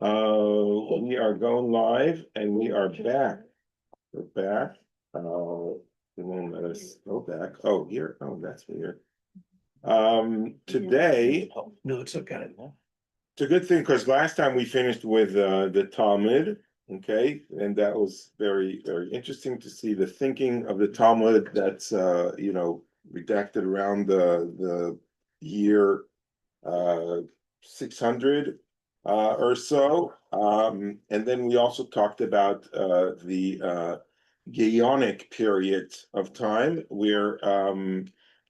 We are going live and we are back. We're back. It won't let us go back. Oh, here. Oh, that's weird. Today, No, it's okay. it's a good thing because last time we finished with the Talmud, okay, and that was very, very interesting to see the thinking of the Talmud that's redacted around the year 600 or so. And then we also talked about the Gaonic period of time where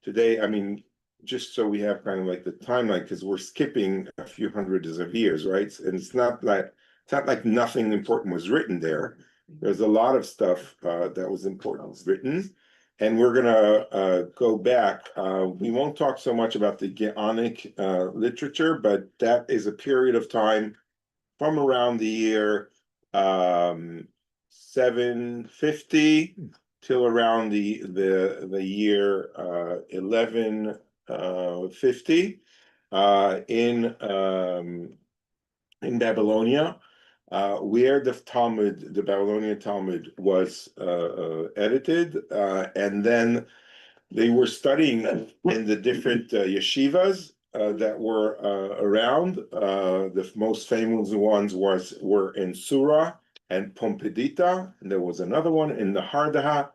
today, I mean, just so we have kind of like the timeline, because we're skipping a few hundreds of years, right? And it's not like nothing important was written there. There's a lot of stuff that was important written. And we're gonna go back. We won't talk so much about the Gaonic literature, but that is a period of time from around the year 750 till around the year 1150 in Babylonia. Where the Babylonian Talmud was edited, and then they were studying in the different yeshivas that were around. The most famous ones were in Sura and Pompedita, and there was another one in the Hardaha,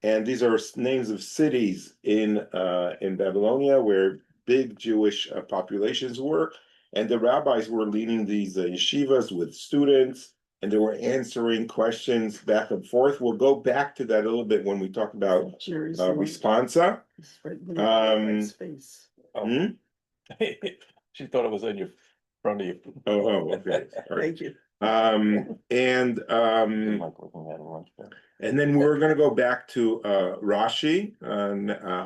and these are names of cities in Babylonia where big Jewish populations were. And the rabbis were leading these yeshivas with students, and they were answering questions back and forth. We'll go back to that a little bit when we talk about responsa. She thought it was in your front of you. Oh, okay. All right. Thank you. And then we're going to go back to Rashi,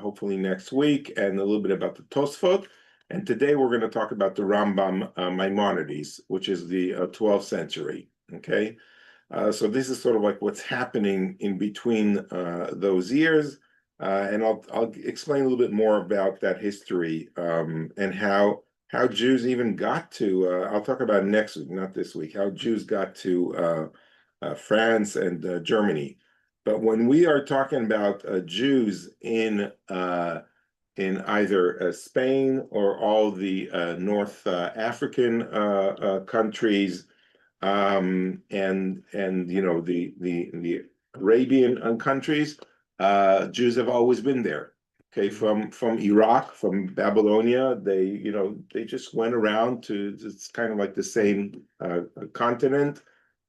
hopefully next week, and a little bit about the Tosfot. And today we're going to talk about the Rambam Maimonides, which is the 12th century. Okay, so this is sort of like what's happening in between those years, and I'll explain a little bit more about that history and how Jews even got to. I'll talk about it next week, not this week. How Jews got to France and Germany. But when we are talking about Jews in either Spain or all the North African countries, and the Arabian countries, Jews have always been there. Okay, from Iraq, from Babylonia, they just went around to. It's kind of like the same continent,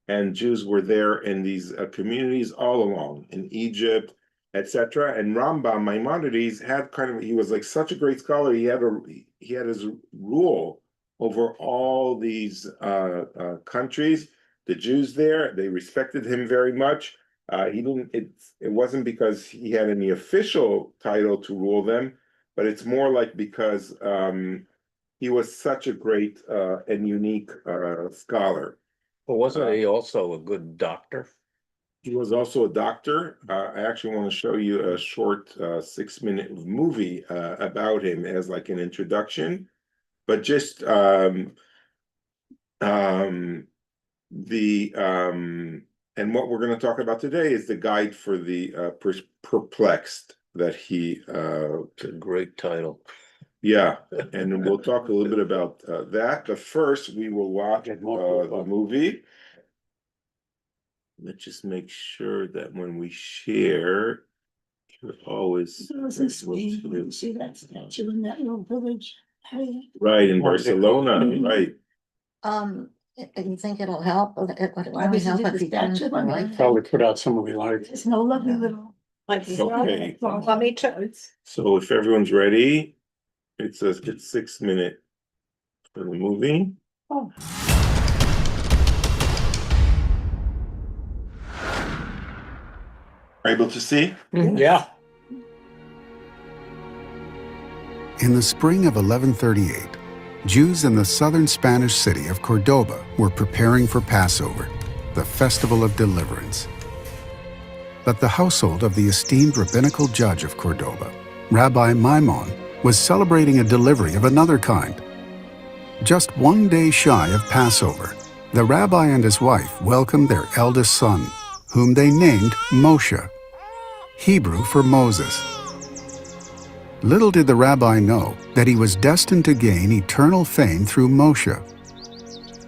and Jews were there in these communities all along in Egypt, etc. And Rambam Maimonides had he was like such a great scholar. He had his rule over all these countries. The Jews there, they respected him very much. It wasn't because he had any official title to rule them, but it's more like because he was such a great and unique scholar. Well, wasn't he also a good doctor? He was also a doctor. I actually want to show you a short 6-minute movie about him as like an introduction. But just and what we're going to talk about today is the guide for the perplexed that he. It's a great title. Yeah, and we'll talk a little bit about that. But first, we will watch the movie. Let's just make sure that when we share, you're always See that statue in that little village? right in Barcelona, right? You think it'll help? Would it Why only was help it if the you can? statue? Probably put out some we like. There's no lovely little. Okay. Want me to? So if everyone's ready, it's 6 minutes for the movie. Oh. Able to see? Yeah. In the spring of 1138, Jews in the southern Spanish city of Cordoba were preparing for Passover, the festival of deliverance. But the household of the esteemed rabbinical judge of Cordoba, Rabbi Maimon, was celebrating a delivery of another kind. Just one day shy of Passover, The rabbi and his wife welcomed their eldest son, whom they named Moshe, Hebrew for Moses. Little did the rabbi know that he was destined to gain eternal fame through Moshe,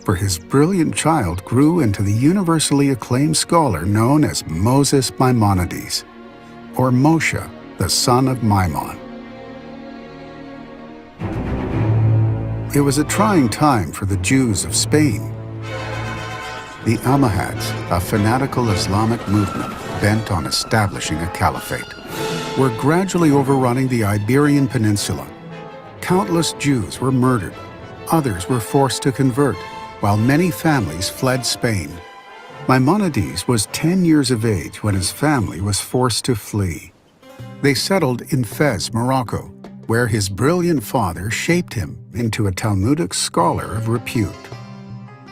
for his brilliant child grew into the universally acclaimed scholar known as Moses Maimonides, or Moshe, the son of Maimon. It was a trying time for the Jews of Spain. The Almohads, a fanatical Islamic movement bent on establishing a caliphate, were gradually overrunning the Iberian Peninsula. Countless Jews were murdered, others were forced to convert, while many families fled Spain. Maimonides was 10 years of age when his family was forced to flee. They settled in Fez, Morocco, where his brilliant father shaped him into a Talmudic scholar of repute.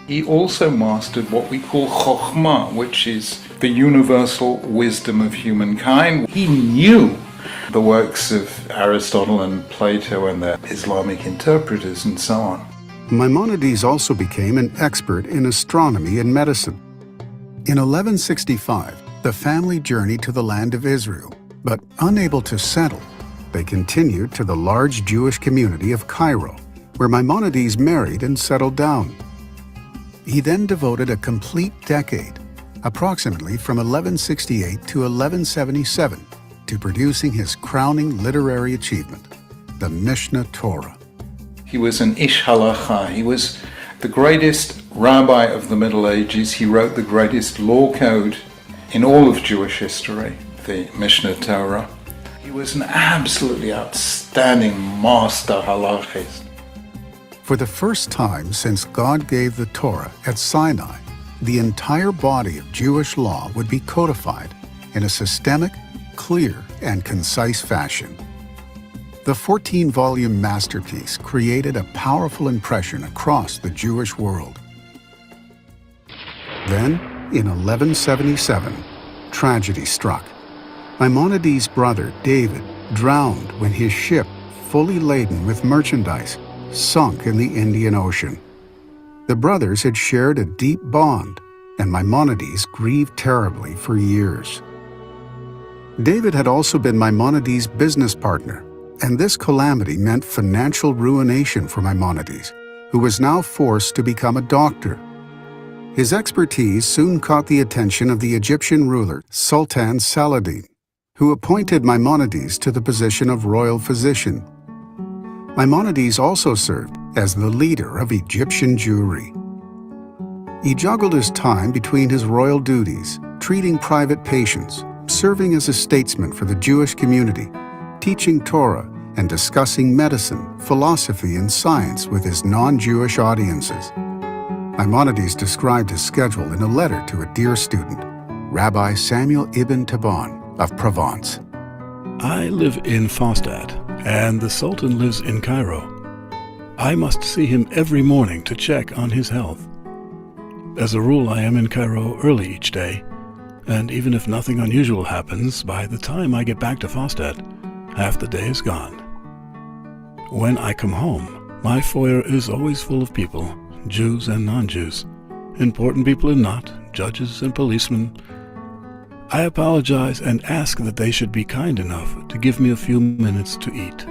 He also mastered what we call chokhmah, which is the universal wisdom of humankind. He knew the works of Aristotle and Plato and their Islamic interpreters and so on. Maimonides also became an expert in astronomy and medicine. In 1165, the family journeyed to the land of Israel, but unable to settle, they continued to the large Jewish community of Cairo, where Maimonides married and settled down. He then devoted a complete decade, approximately from 1168 to 1177, to producing his crowning literary achievement, the Mishnah Torah. He was an ish halacha. He was the greatest rabbi of the Middle Ages. He wrote the greatest law code in all of Jewish history, the Mishnah Torah. He was an absolutely outstanding master halachist. For the first time since God gave the Torah at Sinai, the entire body of Jewish law would be codified in a systemic, clear, and concise fashion. The 14-volume masterpiece created a powerful impression across the Jewish world. Then, in 1177, tragedy struck. Maimonides' brother, David, drowned when his ship, fully laden with merchandise, sunk in the Indian Ocean. The brothers had shared a deep bond, and Maimonides grieved terribly for years. David had also been Maimonides' business partner, and this calamity meant financial ruination for Maimonides, who was now forced to become a doctor. His expertise soon caught the attention of the Egyptian ruler Sultan Saladin, who appointed Maimonides to the position of royal physician. Maimonides also served as the leader of Egyptian Jewry. He juggled his time between his royal duties, treating private patients, serving as a statesman for the Jewish community, teaching Torah, and discussing medicine, philosophy, and science with his non-Jewish audiences. Maimonides described his schedule in a letter to a dear student, Rabbi Samuel ibn Taban of Provence. I live in Fostad, and the Sultan lives in Cairo. I must see him every morning to check on his health. As a rule, I am in Cairo early each day, and even if nothing unusual happens, by the time I get back to Fostad, half the day is gone. When I come home, my foyer is always full of people, Jews and non-Jews, important people and not, judges and policemen. I apologize and ask that they should be kind enough to give me a few minutes to eat.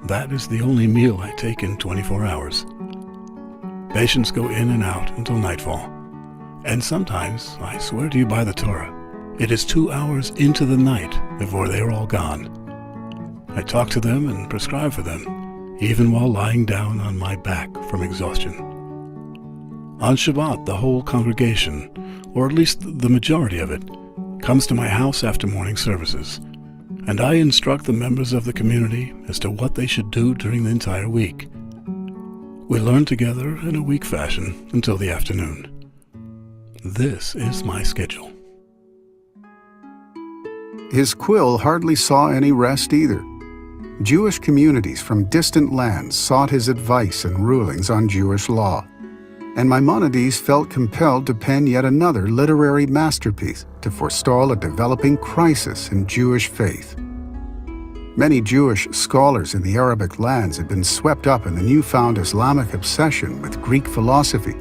That is the only meal I take in 24 hours. Patients go in and out until nightfall. And sometimes, I swear to you by the Torah, it is 2 hours into the night before they are all gone. I talk to them and prescribe for them, even while lying down on my back from exhaustion. On Shabbat, the whole congregation, or at least the majority of it, comes to my house after morning services, and I instruct the members of the community as to what they should do during the entire week. We learn together in a week fashion until the afternoon. This is my schedule. His quill hardly saw any rest either. Jewish communities from distant lands sought his advice and rulings on Jewish law, and Maimonides felt compelled to pen yet another literary masterpiece to forestall a developing crisis in Jewish faith. Many Jewish scholars in the Arabic lands had been swept up in the newfound Islamic obsession with Greek philosophy,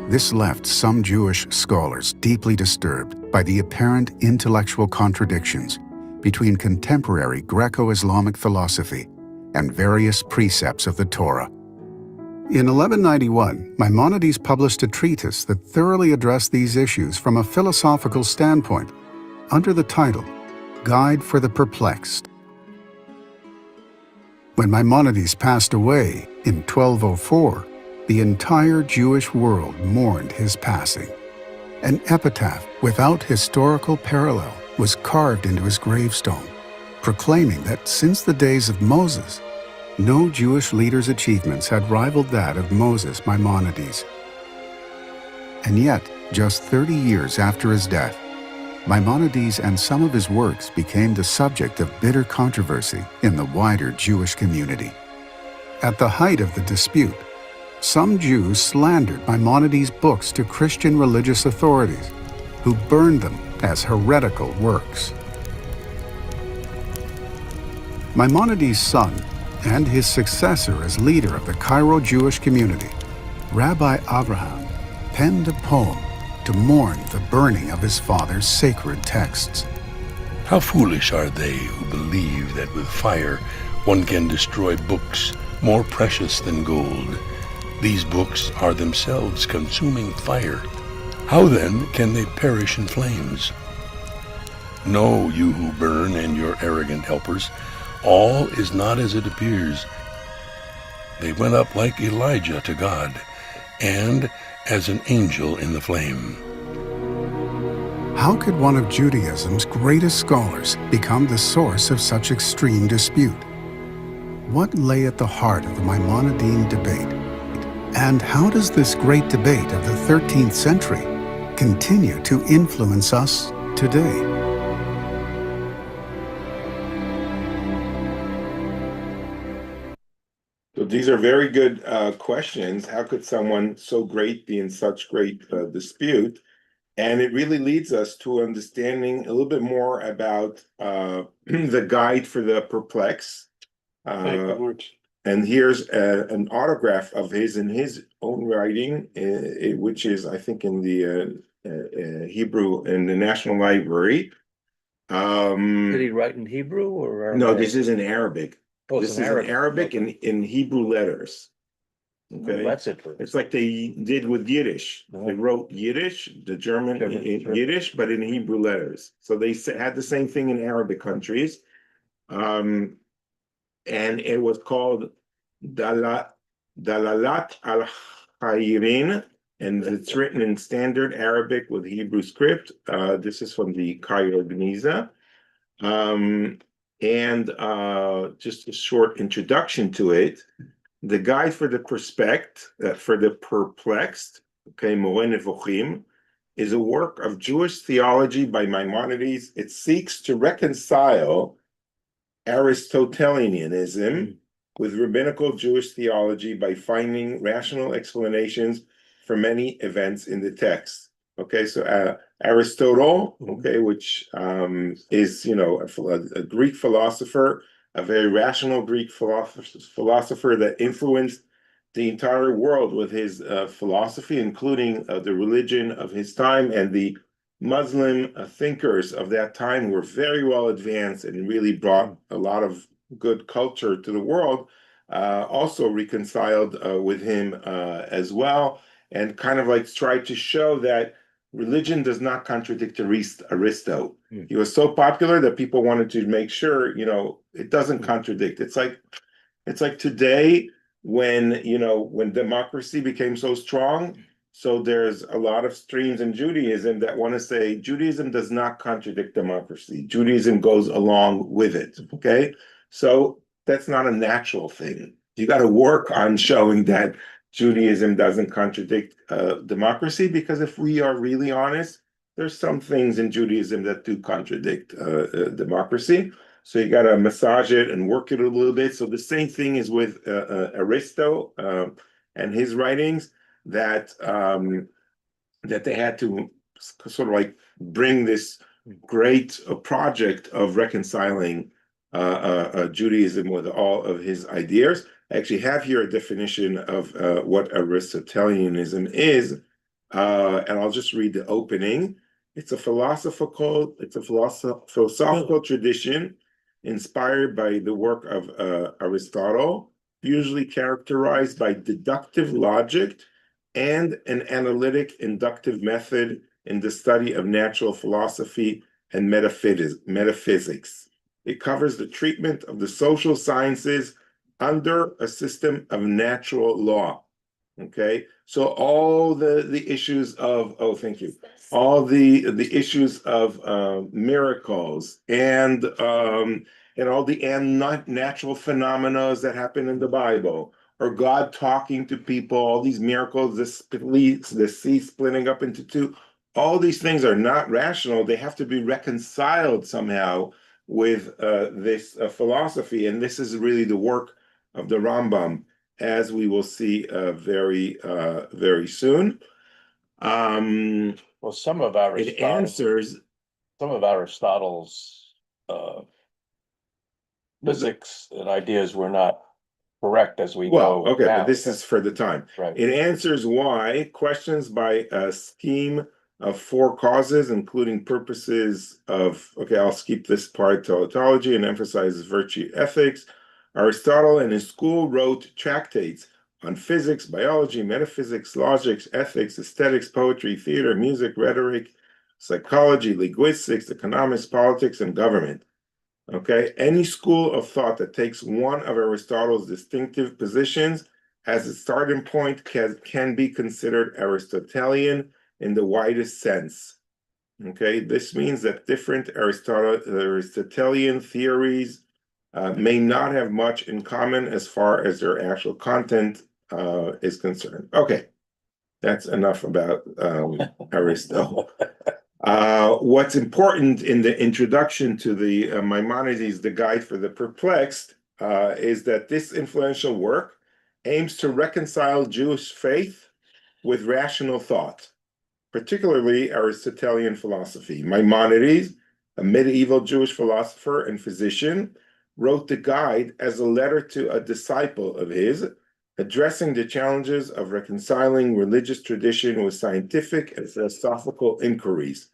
This left some Jewish scholars deeply disturbed by the apparent intellectual contradictions between contemporary Greco-Islamic philosophy and various precepts of the Torah. In 1191, Maimonides published a treatise that thoroughly addressed these issues from a philosophical standpoint, under the title Guide for the Perplexed. When Maimonides passed away in 1204, the entire Jewish world mourned his passing. An epitaph without historical parallel was carved into his gravestone, proclaiming that since the days of Moses, no Jewish leader's achievements had rivaled that of Moses Maimonides. And yet, just 30 years after his death, Maimonides and some of his works became the subject of bitter controversy in the wider Jewish community. At the height of the dispute, some Jews slandered Maimonides' books to Christian religious authorities, who burned them as heretical works. Maimonides' son and his successor as leader of the Cairo Jewish community, Rabbi Abraham, penned a poem to mourn the burning of his father's sacred texts. How foolish are they who believe that with fire one can destroy books more precious than gold. These books are themselves consuming fire. How then can they perish in flames? Know, you who burn and your arrogant helpers, all is not as it appears. They went up like Elijah to God, and as an angel in the flame. How could one of Judaism's greatest scholars become the source of such extreme dispute? What lay at the heart of the Maimonidean debate? And how does this great debate of the 13th century continue to influence us today? So these are very good questions. How could someone so great be in such great dispute? And it really leads us to understanding a little bit more about the guide for the perplexed. And here's an autograph of his in his own writing, which is, I think, in the Hebrew in the National Library. Did he write in Hebrew or? No, this is in Arabic. Oh, This is in Arabic and in Hebrew letters. Okay, That's it. it's like they did with Yiddish. They wrote Yiddish, the German Sure. Yiddish, but in Hebrew letters. So they had the same thing in Arabic countries. And it was called Dalalat al-Khairin, and it's written in standard Arabic with Hebrew script. This is from the Cairo Geniza. And just a short introduction to it. The Guide for the Perplexed, okay, Moreh Nevuchim, is a work of Jewish theology by Maimonides. It seeks to reconcile Aristotelianism with rabbinical Jewish theology by finding rational explanations for many events in the text. Okay, so Aristotle, okay, which is, a Greek philosopher, a very rational Greek philosopher that influenced the entire world with his philosophy, including the religion of his time, and the Muslim thinkers of that time were very well advanced and really brought a lot of good culture to the world, also reconciled with him as well, and kind of like tried to show that religion does not contradict Aristo. He was so popular that people wanted to make sure, it doesn't contradict. It's like today when democracy became so strong. So there's a lot of streams in Judaism that want to say Judaism does not contradict democracy. Judaism goes along with it. Okay, so that's not a natural thing. You got to work on showing that Judaism doesn't contradict democracy, because if we are really honest, there's some things in Judaism that do contradict democracy. So you got to massage it and work it a little bit. So the same thing is with Aristo and his writings, that they had to sort of like bring this great project of reconciling Judaism with all of his ideas. I actually have here a definition of what Aristotelianism is. And I'll just read the opening. It's a philosophical tradition inspired by the work of Aristotle, usually characterized by deductive logic and an analytic inductive method in the study of natural philosophy and metaphysics. It covers the treatment of the social sciences under a system of natural law. Okay, so all the issues of thank you, all the issues of miracles and all the natural phenomena that happen in the Bible, or God talking to people, all these miracles, the sea splitting up into two, all these things are not rational. They have to be reconciled somehow with this philosophy, and this is really the work of the Rambam, as we will see very soon. Well, some of Aristotle's physics and ideas were not correct as we go. Okay, now. but this is for the time. Right. It answers why questions by a scheme of 4 causes, including purposes of, okay, I'll skip this part, teleology, and emphasizes virtue ethics. Aristotle in his school wrote tractates on physics, biology, metaphysics, logic, ethics, aesthetics, poetry, theater, music, rhetoric, psychology, linguistics, economics, politics, and government. Okay, any school of thought that takes one of Aristotle's distinctive positions as its starting point can be considered Aristotelian in the widest sense. Okay, this means that different Aristotelian theories may not have much in common as far as their actual content is concerned. Okay, that's enough about Aristotle. What's important in the introduction to the Maimonides, the Guide for the Perplexed, is that this influential work aims to reconcile Jewish faith with rational thought, particularly Aristotelian philosophy. Maimonides, a medieval Jewish philosopher and physician, wrote the guide as a letter to a disciple of his, addressing the challenges of reconciling religious tradition with scientific and philosophical inquiries.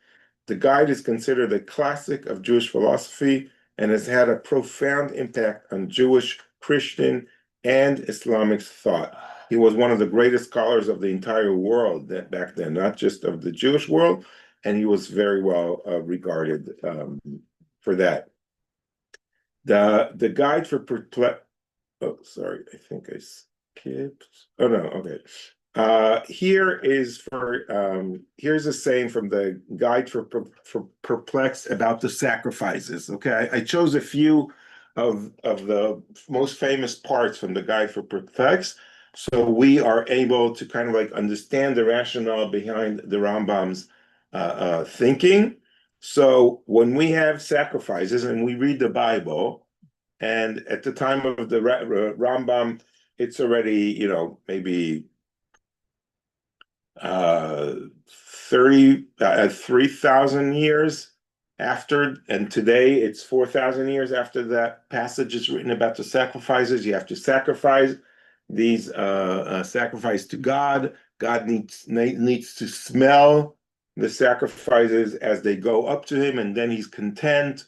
The guide is considered a classic of Jewish philosophy and has had a profound impact on Jewish, Christian, and Islamic thought. He was one of the greatest scholars of the entire world back then, not just of the Jewish world, and he was very well regarded for that. The guide for oh, sorry, I think I skipped. Oh no, okay. Here's a saying from the Guide for Perplexed about the sacrifices. Okay, I chose a few of the most famous parts from the Guide for Perplexed, so we are able to kind of like understand the rationale behind the Rambam's thinking. So when we have sacrifices and we read the Bible, and at the time of the Rambam, it's already, maybe 3,000 years after, and today it's 4,000 years after that passage is written about the sacrifices. You have to sacrifice these sacrifice to God. God needs to smell the sacrifices as they go up to him, and then he's content.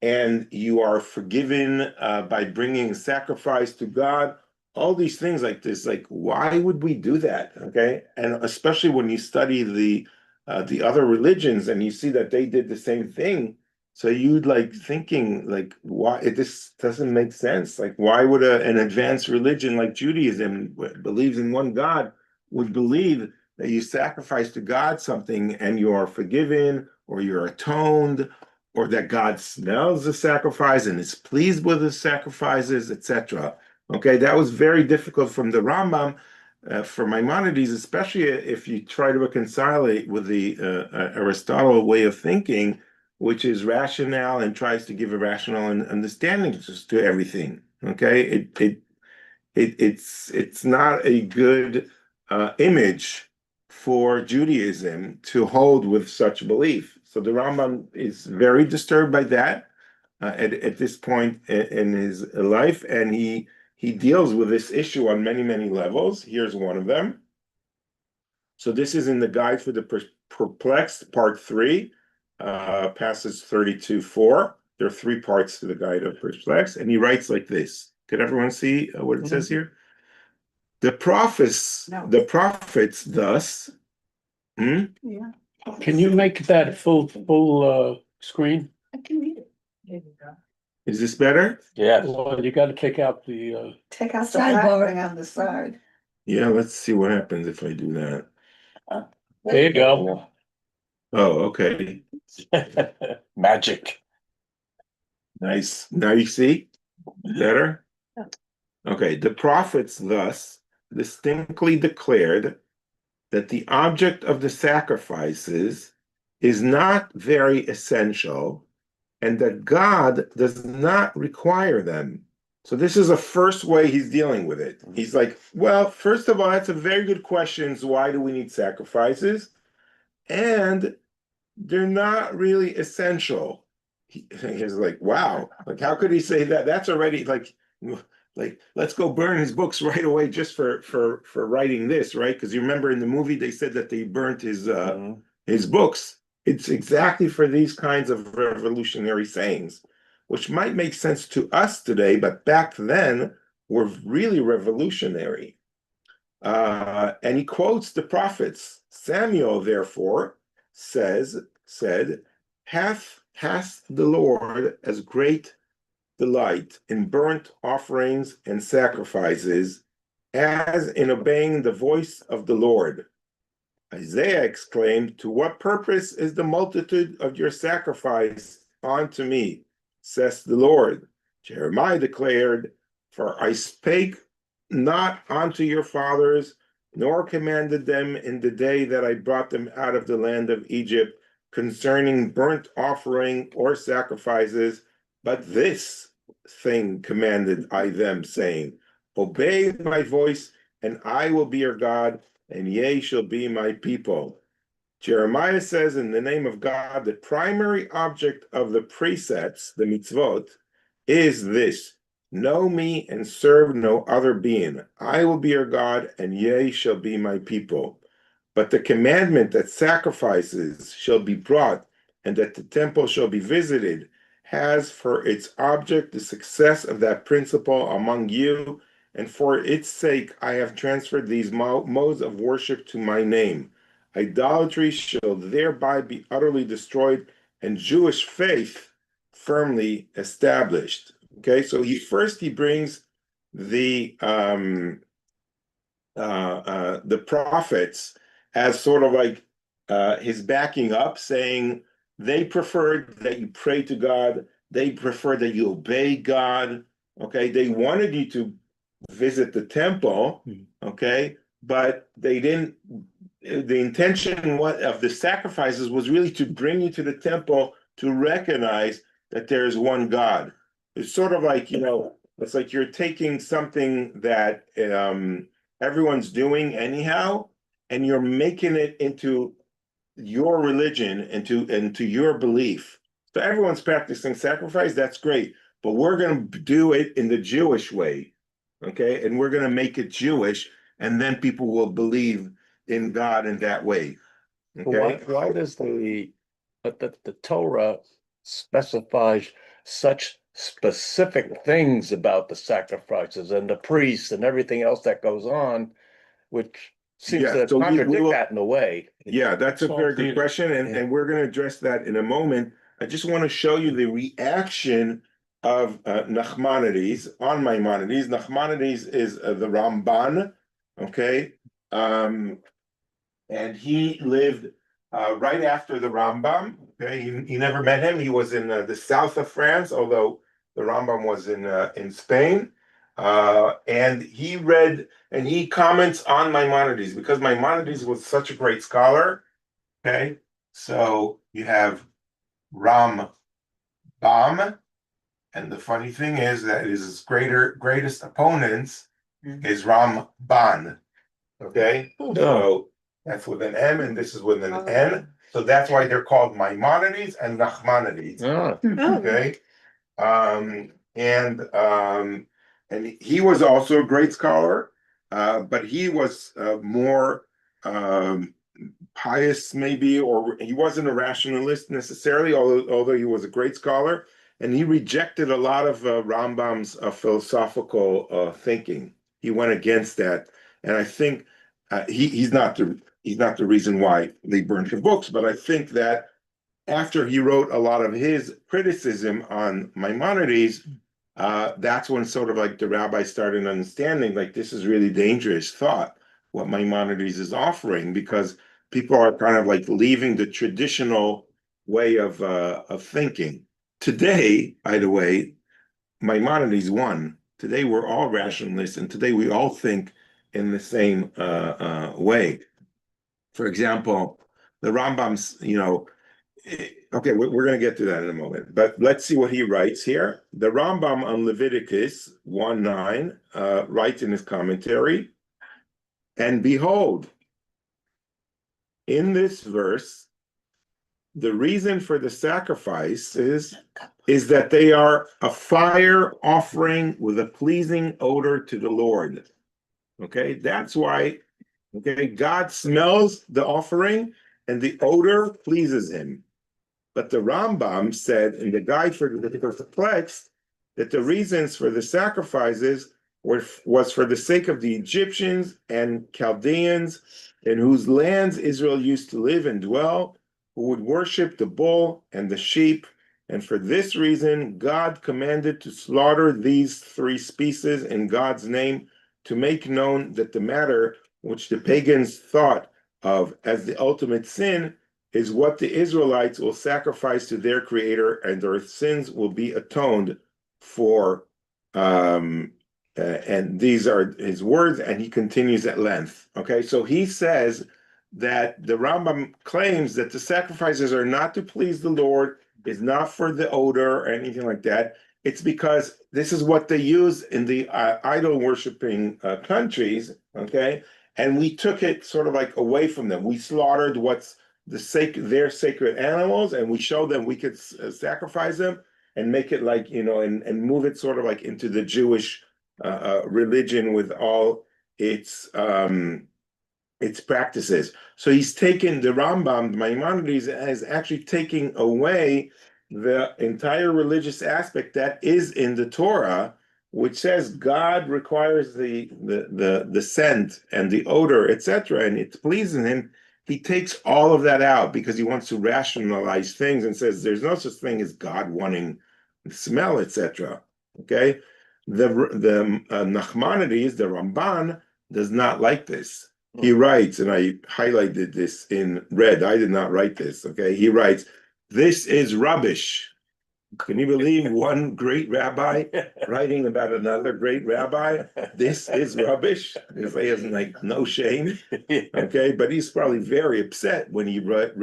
And you are forgiven by bringing a sacrifice to God. All these things like this, like, why would we do that? Okay, and especially when you study the other religions and you see that they did the same thing, so you'd like thinking like, why this doesn't make sense? Like, why would an advanced religion like Judaism believes in one God would believe that you sacrifice to God something and you are forgiven or you're atoned, or that God smells the sacrifice and is pleased with the sacrifices, etc. Okay, that was very difficult from the Rambam, for Maimonides, especially if you try to reconcile it with the Aristotle way of thinking, which is rational and tries to give a rational understanding to everything. Okay, it's not a good image for Judaism to hold with such belief. So the Rambam is very disturbed by that at this point in his life, and he deals with this issue on many, many levels. Here's one of them. So this is in the Guide for the Perplexed, part 3, passage 32:4. There are 3 parts to the Guide of Perplexed, and he writes like this. Could everyone see what it says here? The prophets thus. Yeah. Can you make that full screen? I can read it. Is this better? Yes. Well, you gotta take out the, Take out the black thing on the side. Yeah, let's see what happens if I do that. there you go. Oh, okay. Magic. Nice. Now you see? Better? Okay. The prophets thus distinctly declared that the object of the sacrifices is not very essential and that God does not require them. So this is the first way he's dealing with it. He's like, well, first of all, that's a very good question. Why do we need sacrifices? And they're not really essential. He's like, wow, like how could he say that? That's already like let's go burn his books right away just for writing this, right? Because you remember in the movie they said that they burnt his books. It's exactly for these kinds of revolutionary sayings, which might make sense to us today, but back then were really revolutionary. And he quotes the prophets. Samuel, therefore, said, hath the Lord as great delight in burnt offerings and sacrifices as in obeying the voice of the Lord. Isaiah exclaimed, to what purpose is the multitude of your sacrifice unto me, says the Lord. Jeremiah declared, for I spake not unto your fathers, nor commanded them in the day that I brought them out of the land of Egypt concerning burnt offering or sacrifices, but this thing commanded I them, saying, obey my voice, and I will be your God, and ye shall be my people. Jeremiah says in the name of God, the primary object of the precepts, the mitzvot, is this: know me and serve no other being. I will be your God, and ye shall be my people. But the commandment that sacrifices shall be brought and that the temple shall be visited has for its object the success of that principle among you, and for its sake I have transferred these modes of worship to my name. Idolatry shall thereby be utterly destroyed, and Jewish faith firmly established. Okay, so he brings the prophets as sort of like his backing up, saying they preferred that you pray to God, they preferred that you obey God. Okay, they wanted you to visit the temple, okay, but they didn't. The intention of the sacrifices was really to bring you to the temple to recognize that there is one God. It's sort of like, it's like you're taking something that everyone's doing anyhow, and you're making it into your religion, into your belief. So everyone's practicing sacrifice, that's great, but we're going to do it in the Jewish way, okay? And we're going to make it Jewish, and then people will believe in God in that way. Okay. Why does the Torah specifies such specific things about the sacrifices and the priests and everything else that goes on, which seems to so contradict that in a way? Yeah, that's a very good question, and we're going to address that in a moment. I just want to show you the reaction of Nachmanides on Maimonides. Nachmanides is the Ramban, okay? And he lived right after the Rambam. Okay, he never met him. He was in the south of France, although the Rambam was in Spain. And he read and he comments on Maimonides because Maimonides was such a great scholar. Okay, so you have Rambam, and the funny thing is that his greatest opponents is Ramban. Okay, so that's with an M and this is with an N. So that's why they're called Maimonides and Nachmanides. Okay. And he was also a great scholar, but he was more pious maybe, or he wasn't a rationalist necessarily, although he was a great scholar, and he rejected a lot of Rambam's philosophical thinking. He went against that, and I think he's not the reason why they burned the books, but I think that after he wrote a lot of his criticism on Maimonides, that's when sort of like the rabbis started understanding like this is really dangerous thought, what Maimonides is offering, because people are kind of like leaving the traditional way of thinking. Today, by the way, Maimonides won. Today we're all rationalists, and today we all think in the same way. For example, the Rambam's, okay, we're going to get to that in a moment, but let's see what he writes here. The Rambam on Leviticus 1:9 writes in his commentary, and behold, in this verse, the reason for the sacrifices is that they are a fire offering with a pleasing odor to the Lord. Okay, that's why, okay, God smells the offering and the odor pleases him. But the Rambam said in the guide for the perplexed that the reasons for the sacrifices was for the sake of the Egyptians and Chaldeans in whose lands Israel used to live and dwell, who would worship the bull and the sheep. And for this reason, God commanded to slaughter these three species in God's name to make known that the matter which the pagans thought of as the ultimate sin is what the Israelites will sacrifice to their creator, and their sins will be atoned for. And these are his words, and he continues at length. Okay, so he says that the Rambam claims that the sacrifices are not to please the Lord, is not for the odor or anything like that. It's because this is what they use in the idol worshiping countries. Okay, and we took it sort of like away from them. We slaughtered what's their sacred animals, and we showed them we could sacrifice them and make it like, and move it sort of like into the Jewish religion with all its practices. So he's taken the Rambam, Maimonides, as actually taking away the entire religious aspect that is in the Torah, which says God requires the scent and the odor, etc., and it's pleasing him. He takes all of that out because he wants to rationalize things and says there's no such thing as God wanting smell, etc. Okay, the Nachmanides, the Ramban, does not like this. He writes, and I highlighted this in red. I did not write this. Okay, he writes, "This is rubbish." Can you believe one great rabbi writing about another great rabbi? This is rubbish. If he has like no shame, okay. But he's probably very upset when he read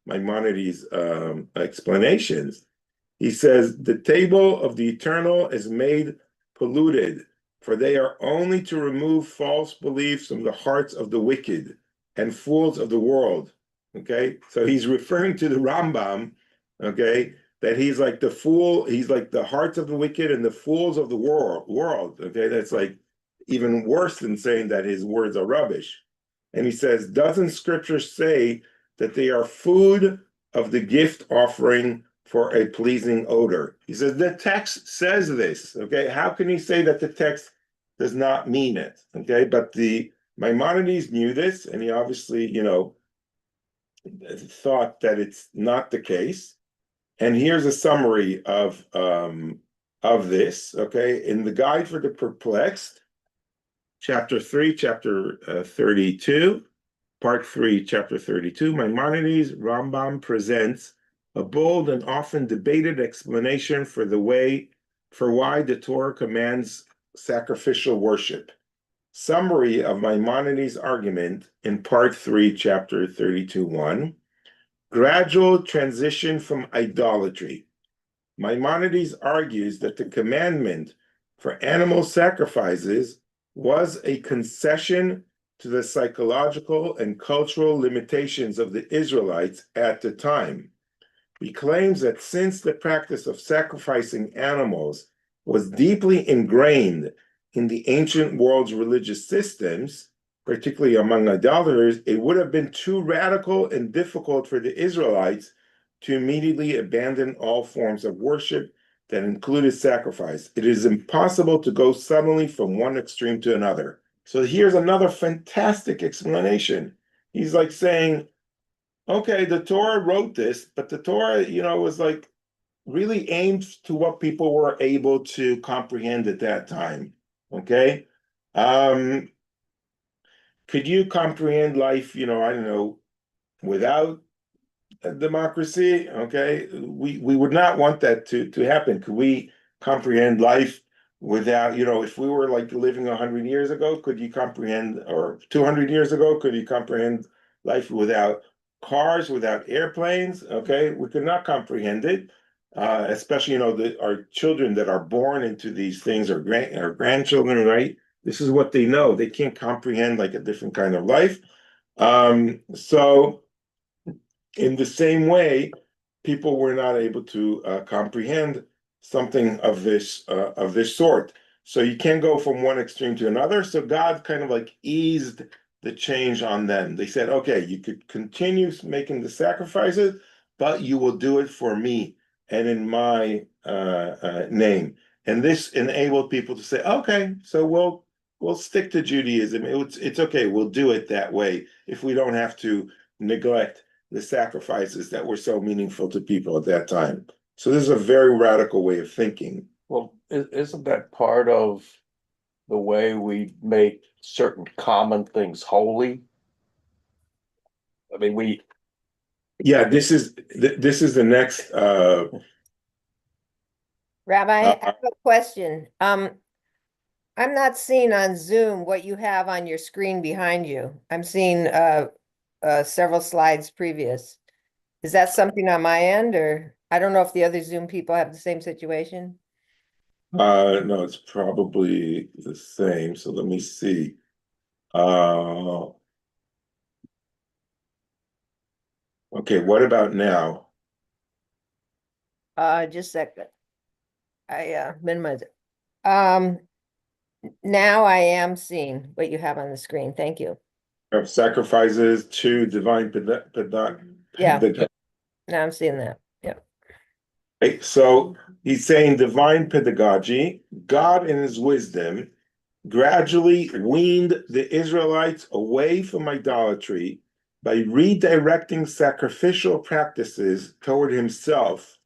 Maimonides' explanations. He says the table of the eternal is made polluted, for they are only to remove false beliefs from the hearts of the wicked and fools of the world. Okay, so he's referring to the Rambam. Okay. That he's like the fool, he's like the hearts of the wicked and the fools of the world. Okay, that's like even worse than saying that his words are rubbish. And he says, doesn't scripture say that they are food of the gift offering for a pleasing odor? He says, the text says this. Okay, how can he say that the text does not mean it? Okay, but the Maimonides knew this, and he obviously, thought that it's not the case. And here's a summary of this, okay? In the Guide for the Perplexed, chapter 3, chapter 32, part 3, chapter 32, Maimonides, Rambam presents a bold and often debated explanation for why the Torah commands sacrificial worship. Summary of Maimonides' argument in part 3, chapter 32:1. Gradual transition from idolatry. Maimonides argues that the commandment for animal sacrifices was a concession to the psychological and cultural limitations of the Israelites at the time. He claims that since the practice of sacrificing animals was deeply ingrained in the ancient world's religious systems, particularly among idolaters, it would have been too radical and difficult for the Israelites to immediately abandon all forms of worship that included sacrifice. It is impossible to go suddenly from one extreme to another. So here's another fantastic explanation. He's like saying, okay, the Torah wrote this, but the Torah, was like really aimed to what people were able to comprehend at that time. Okay. Could you comprehend life, I don't know, without a democracy? Okay. We would not want that to happen. Could we comprehend life without, if we were like living 100 years ago, could you comprehend, or 200 years ago, could you comprehend life without cars, without airplanes? Okay. We could not comprehend it. Especially, our children that are born into these things, or grandchildren, right? This is what they know. They can't comprehend like a different kind of life. So in the same way, people were not able to comprehend something of this sort. So you can't go from one extreme to another. So God kind of like eased the change on them. They said, okay, you could continue making the sacrifices, but you will do it for me and in my name. And this enabled people to say, okay, so we'll stick to Judaism. It's okay, we'll do it that way if we don't have to neglect the sacrifices that were so meaningful to people at that time. So this is a very radical way of thinking. Well, isn't that part of the way we make certain common things holy? I mean, Yeah, this is the next Rabbi, I have a question. I'm not seeing on Zoom what you have on your screen behind you. I'm seeing several slides previous. Is that something on my end, or I don't know if the other Zoom people have the same situation? no, it's probably the same. So let me see. Okay, what about now? Just a second. I minimize it. Now I am seeing what you have on the screen. Thank you. Of sacrifices to divine Yeah. Now I'm seeing that. Yeah. Okay, so he's saying divine pedagogy. God in his wisdom gradually weaned the Israelites away from idolatry by redirecting sacrificial practices toward himself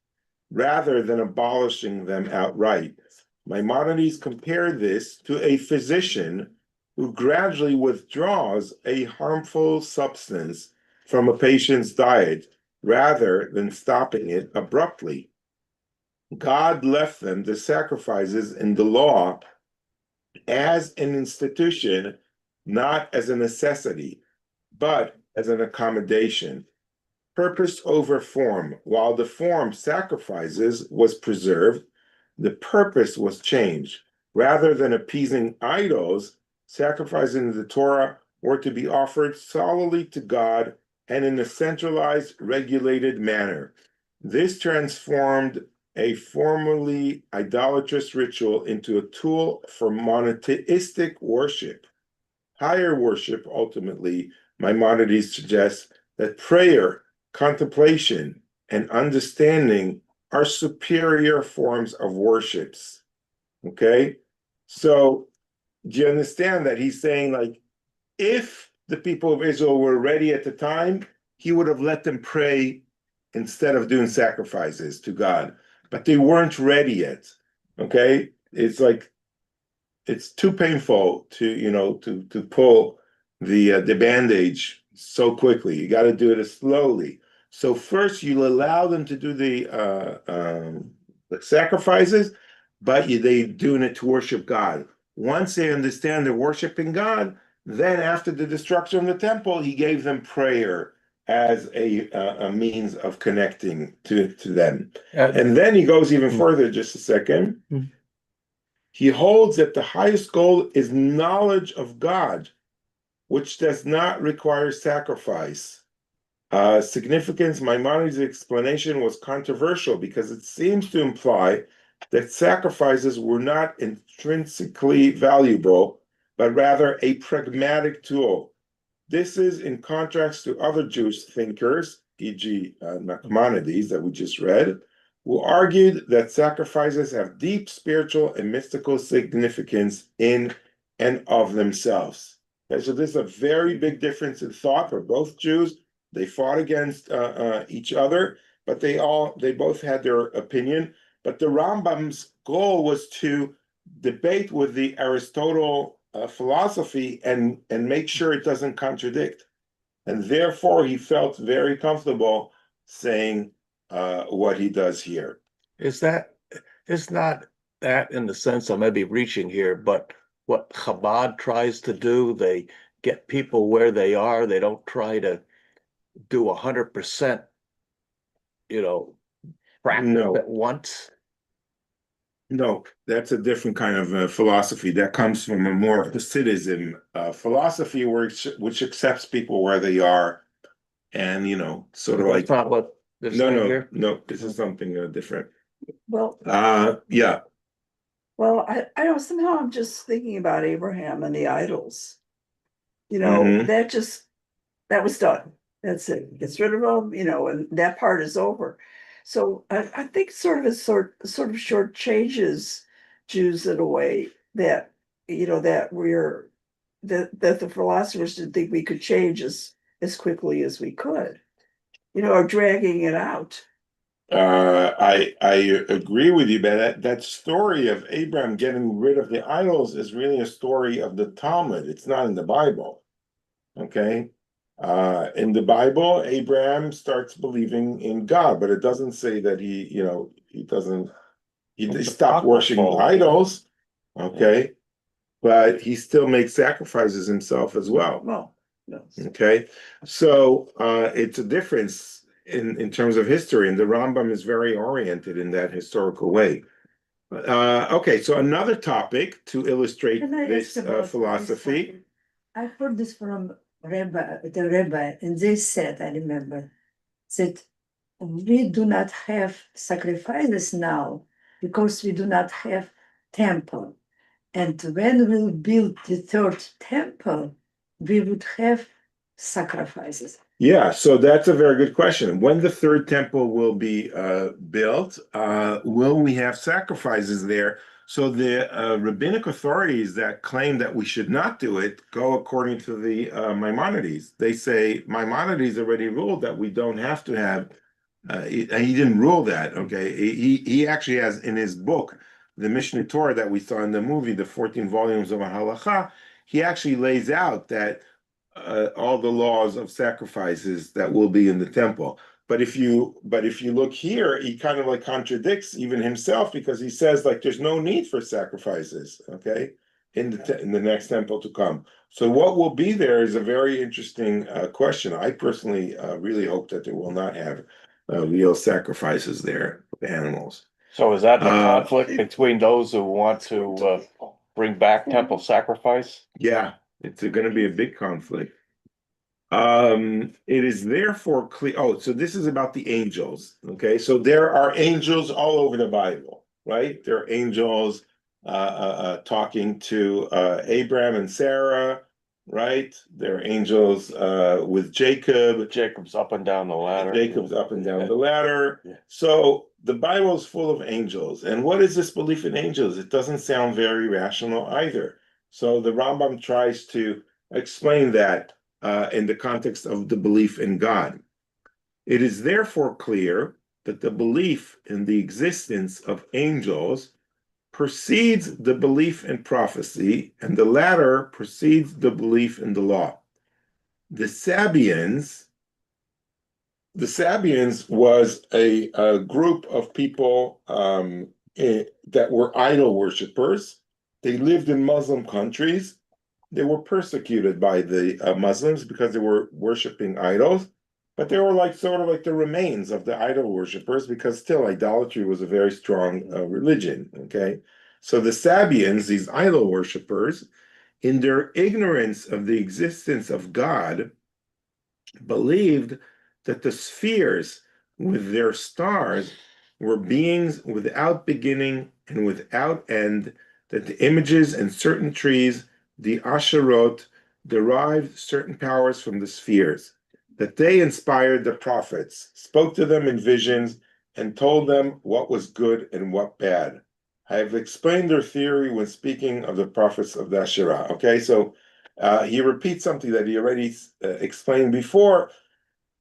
rather than abolishing them outright. Maimonides compared this to a physician who gradually withdraws a harmful substance from a patient's diet rather than stopping it abruptly. God left them the sacrifices in the law as an institution, not as a necessity, but as an accommodation. Purpose over form. While the form, sacrifices, was preserved, the purpose was changed. Rather than appeasing idols, sacrifices in the Torah were to be offered solely to God and in a centralized, regulated manner. This transformed a formerly idolatrous ritual into a tool for monotheistic worship. Higher worship, ultimately, Maimonides suggests that prayer, contemplation, and understanding are superior forms of worships. Okay? So, do you understand that he's saying, like, if the people of Israel were ready at the time, he would have let them pray instead of doing sacrifices to God. But they weren't ready yet. Okay? It's like, it's too painful to pull the bandage so quickly. You got to do it slowly. So first you allow them to do the sacrifices, but they doing it to worship God. Once they understand they're worshiping God, then after the destruction of the temple, he gave them prayer as a means of connecting to them. And then he goes even further, just a second. He holds that the highest goal is knowledge of God, which does not require sacrifice. Significance, Maimonides' explanation was controversial because it seems to imply that sacrifices were not intrinsically valuable, but rather a pragmatic tool. This is in contrast to other Jewish thinkers, e.g. Maimonides that we just read, who argued that sacrifices have deep spiritual and mystical significance in and of themselves. Okay, so this is a very big difference in thought for both Jews. They fought against each other, but they both had their opinion. But the Rambam's goal was to debate with the Aristotle philosophy and make sure it doesn't contradict. And therefore, he felt very comfortable saying what he does here. It's not that in the sense of maybe reaching here, but what Chabad tries to do, they get people where they are. They don't try to do 100%, practice No. at once. No, that's a different kind of philosophy that comes from a more Hasidism philosophy which accepts people where they are, and sort of like That's not what they're saying here. no, this is something different. Well, Yeah. well, I know somehow I'm just thinking about Abraham and the idols. You know, Mhm. that was done. That's it. Gets rid of them, and that part is over. So I think sort of short changes Jews in a way that that that the philosophers didn't think we could change as quickly as we could, or dragging it out. I agree with you, but that story of Abraham getting rid of the idols is really a story of the Talmud. It's not in the Bible. Okay. In the Bible, Abraham starts believing in God, but it doesn't say that he stopped worshiping idols. Okay. But he still makes sacrifices himself as well. Well, no. Okay. So it's a difference in terms of history, and the Rambam is very oriented in that historical way. Okay, so another topic to illustrate Can I this ask about philosophy. this topic? I heard this from the Rabbi, and they said, I remember, that we do not have sacrifices now because we do not have temple. And when we'll build the third temple, we would have sacrifices. Yeah, so that's a very good question. When the third temple will be built, will we have sacrifices there? So the rabbinic authorities that claim that we should not do it go according to the Maimonides. They say Maimonides already ruled that we don't have to have. He didn't rule that. Okay, he actually has in his book, the Mishnah Torah that we saw in the movie, the 14 volumes of Halacha. He actually lays out that all the laws of sacrifices that will be in the temple. But if you look here, he kind of like contradicts even himself, because he says like there's no need for sacrifices, okay, in the next temple to come. So what will be there is a very interesting question. I personally really hope that they will not have real sacrifices there of animals. So is that the conflict between those who want to bring back temple sacrifice? Yeah, it's going to be a big conflict. It is therefore clear. Oh, so this is about the angels. Okay, so there are angels all over the Bible, right? There are angels talking to Abraham and Sarah, right? There are angels with Jacob. Jacob's up and down the ladder. Jacob's up and down the ladder. Yeah. So the Bible is full of angels. And what is this belief in angels? It doesn't sound very rational either. So the Rambam tries to explain that in the context of the belief in God. It is therefore clear that the belief in the existence of angels precedes the belief in prophecy, and the latter precedes the belief in the law. The Sabians was a group of people that were idol worshippers. They lived in Muslim countries. They were persecuted by the Muslims because they were worshiping idols, but they were like sort of like the remains of the idol worshippers, because still idolatry was a very strong religion. Okay, so the Sabians, these idol worshippers, in their ignorance of the existence of God, believed that the spheres with their stars were beings without beginning and without end, that the images and certain trees the Asherot derived certain powers from the spheres, that they inspired the prophets, spoke to them in visions, and told them what was good and what bad. I have explained their theory when speaking of the prophets of the Asherah. Okay, so he repeats something that he already explained before,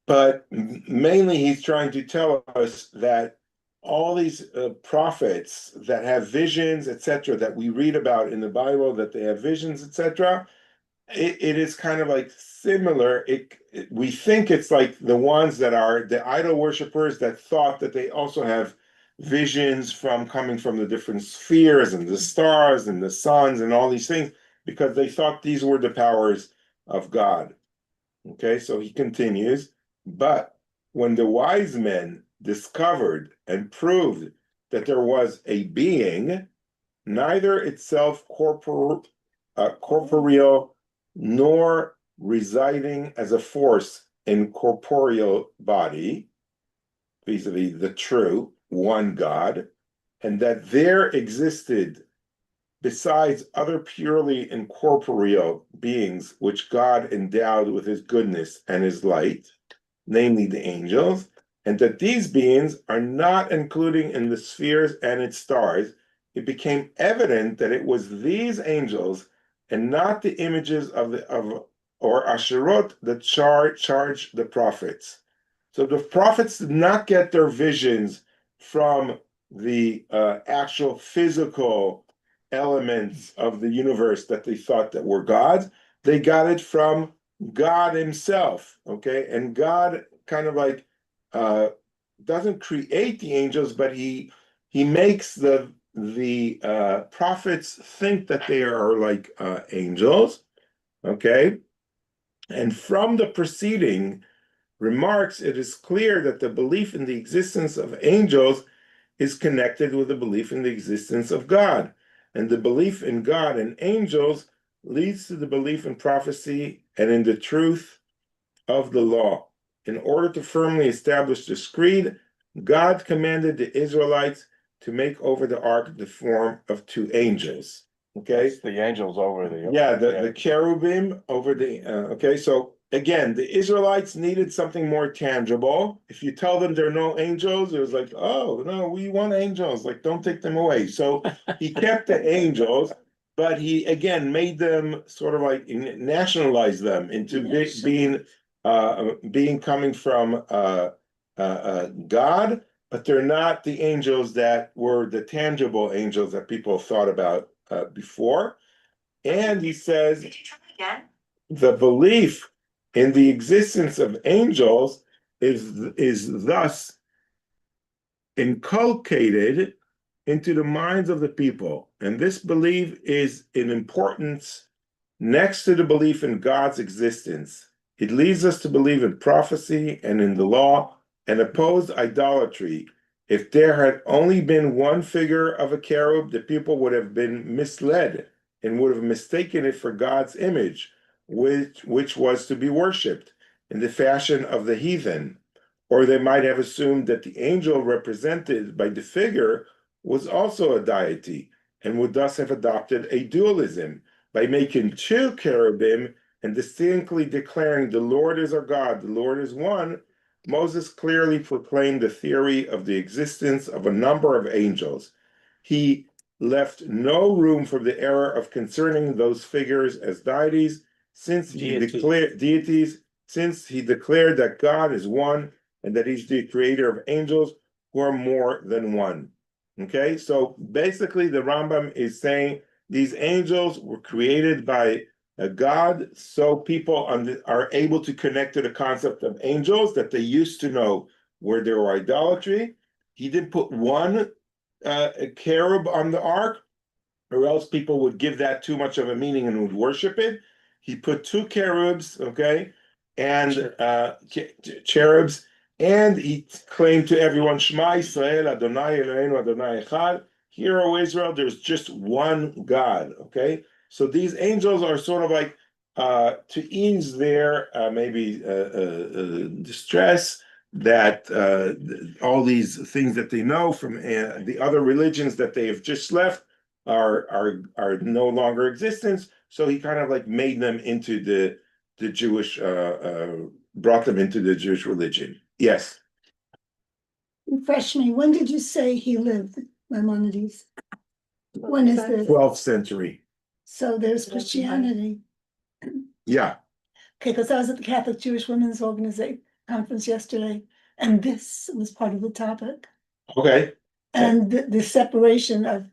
but mainly he's trying to tell us that all these prophets that have visions, etc., that we read about in the Bible, that they have visions, etc., it is kind of like similar. We think it's like the ones that are the idol worshippers that thought that they also have visions from coming from the different spheres and the stars and the suns and all these things, because they thought these were the powers of God. Okay, so he continues, but when the wise men discovered and proved that there was a being, neither itself corporeal nor residing as a force in corporeal body, vis-a-vis the true one God, and that there existed, besides other purely incorporeal beings which God endowed with his goodness and his light, namely the angels, and that these beings are not including in the spheres and its stars, it became evident that it was these angels and not the images of Asherot that charged the prophets. So the prophets did not get their visions from the actual physical elements of the universe that they thought that were gods. They got it from God himself, okay? And God kind of like doesn't create the angels, but he makes the prophets think that they are like angels, okay? And from the preceding remarks, it is clear that the belief in the existence of angels is connected with the belief in the existence of God. And the belief in God and angels leads to the belief in prophecy and in the truth of the law. In order to firmly establish this creed, God commanded the Israelites to make over the ark the form of two angels. Okay? That's the angels over the. Yeah, the cherubim over the, okay, so again, the Israelites needed something more tangible. If you tell them there are no angels, it was like, oh, no, we want angels, like, don't take them away. So he kept the angels, but he, again, made them sort of like nationalize them into being coming from God, but they're not the angels that were the tangible angels that people thought about before. And he says the belief in the existence of angels is thus inculcated into the minds of the people. And this belief is in importance next to the belief in God's existence. It leads us to believe in prophecy and in the law and oppose idolatry. If there had only been one figure of a cherub, the people would have been misled and would have mistaken it for God's image, which was to be worshipped in the fashion of the heathen. Or they might have assumed that the angel represented by the figure was also a deity and would thus have adopted a dualism by making two cherubim and distinctly declaring the Lord is our God, the Lord is one. Moses clearly proclaimed the theory of the existence of a number of angels. He left no room for the error of concerning those figures as deities, since he declared that God is one and that he's the creator of angels who are more than one. Okay, so basically the Rambam is saying these angels were created by a God, so people are able to connect to the concept of angels that they used to know where there were idolatry. He didn't put one cherub on the ark, or else people would give that too much of a meaning and would worship it. He put two cherubs, okay, and cherubs, and he claimed to everyone, Shema Yisrael, Adonai Eloheinu, Adonai Echad. Hear, O Israel, there's just one God, okay? So these angels are sort of like to ease their maybe distress that all these things that they know from the other religions that they have just left are no longer existence. So he kind of like made them into the Jewish, brought them into the Jewish religion. Yes. Refresh me, when did you say he lived, Maimonides? When is this? 12th century. So there's Christianity. Yeah. Okay, because I was at the Catholic Jewish Women's Organization conference yesterday, and this was part of the topic. Okay. And the separation of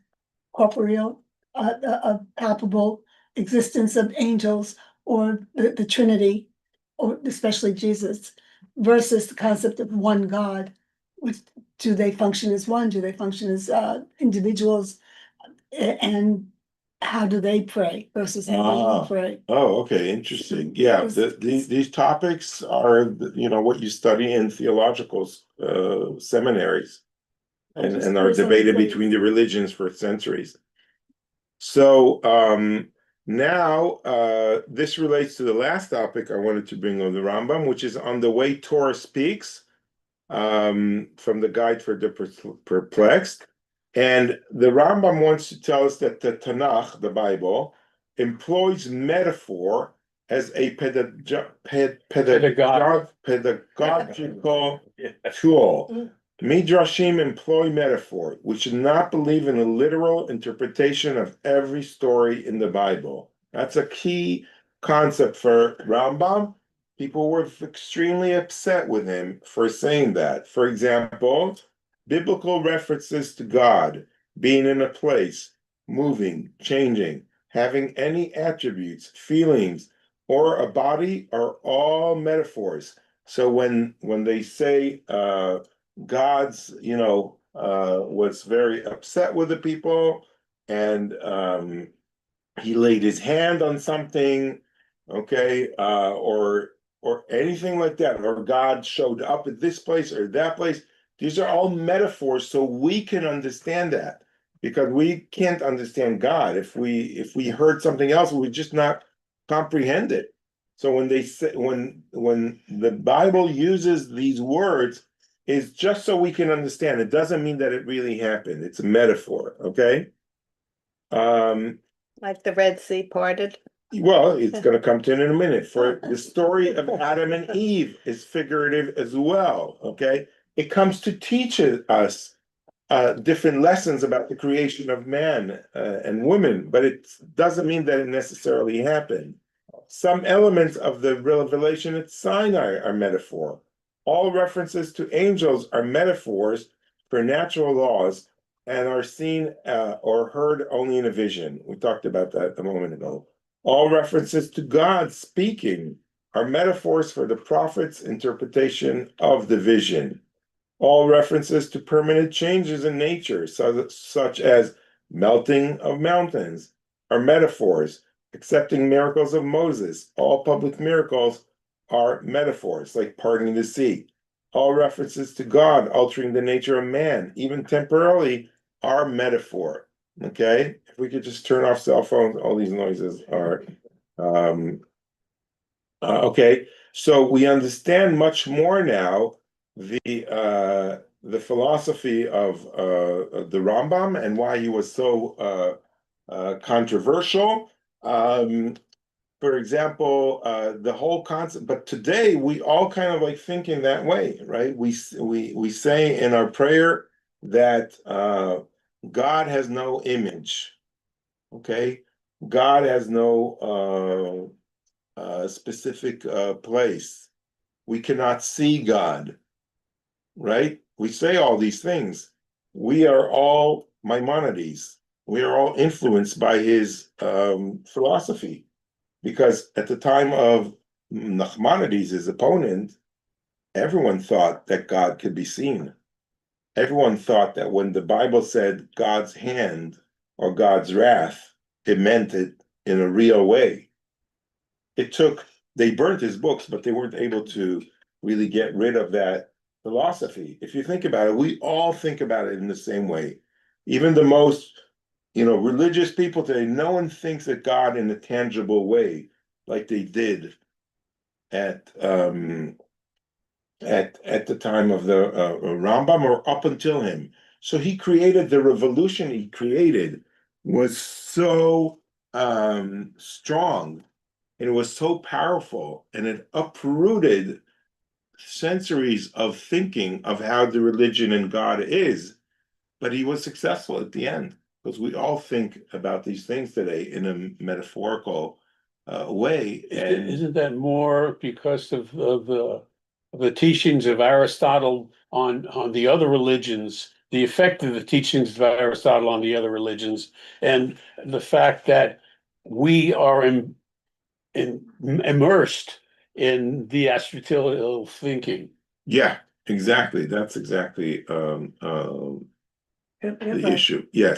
corporeal, of palpable existence of angels or the Trinity, or especially Jesus, versus the concept of one God. Which, do they function as one? Do they function as individuals? And how do they pray versus how we pray? Oh, okay, interesting. Yeah, these topics are, what you study in theological seminaries and are debated between the religions for centuries. So now this relates to the last topic I wanted to bring on the Rambam, which is on the way Torah speaks, from the Guide for the Perplexed. And the Rambam wants to tell us that the Tanakh, the Bible, employs metaphor as a pedagogical tool. Midrashim employ metaphor. We should not believe in a literal interpretation of every story in the Bible. That's a key concept for Rambam. People were extremely upset with him for saying that. For example, biblical references to God being in a place, moving, changing, having any attributes, feelings, or a body are all metaphors. So when they say God's, was very upset with the people, and he laid his hand on something, okay, or anything like that, or God showed up at this place or that place. These are all metaphors, so we can understand that, because we can't understand God. If we heard something else, we would just not comprehend it. So when they say, when the Bible uses these words, it's just so we can understand. It doesn't mean that it really happened. It's a metaphor, okay? Like the Red Sea parted. Well, it's going to come to it in a minute. For the story of Adam and Eve is figurative as well, okay? It comes to teach us different lessons about the creation of man and woman, but it doesn't mean that it necessarily happened. Some elements of the revelation at Sinai are metaphor. All references to angels are metaphors for natural laws and are seen or heard only in a vision. We talked about that a moment ago. All references to God speaking are metaphors for the prophet's interpretation of the vision. All references to permanent changes in nature, such as melting of mountains, are metaphors. Accepting miracles of Moses, all public miracles are metaphors, like parting the sea. All references to God altering the nature of man, even temporarily, are metaphor. Okay? If we could just turn off cell phones, all these noises are okay. So we understand much more now the philosophy of the Rambam and why he was so controversial. For example, the whole concept, but today we all kind of like think in that way, right? We say in our prayer that God has no image, okay? God has no specific place. We cannot see God, right? We say all these things. We are all Maimonides. We are all influenced by his philosophy, because at the time of Maimonides, his opponent, everyone thought that God could be seen. Everyone thought that when the Bible said God's hand or God's wrath, it meant it in a real way. They burnt his books, but they weren't able to really get rid of that philosophy. If you think about it, we all think about it in the same way. Even the most, religious people today, no one thinks of God in a tangible way like they did at the time of the Rambam, or up until him. So he created the revolution he created was so strong, and it was so powerful, and it uprooted centuries of thinking of how the religion and God is. But he was successful at the end, because we all think about these things today in a metaphorical way. And Isn't that more because of the teachings of Aristotle on the other religions, the effect of the teachings of Aristotle on the other religions, and the fact that we are immersed in the Aristotelian thinking? yeah, exactly. That's exactly If the I- issue. Yes.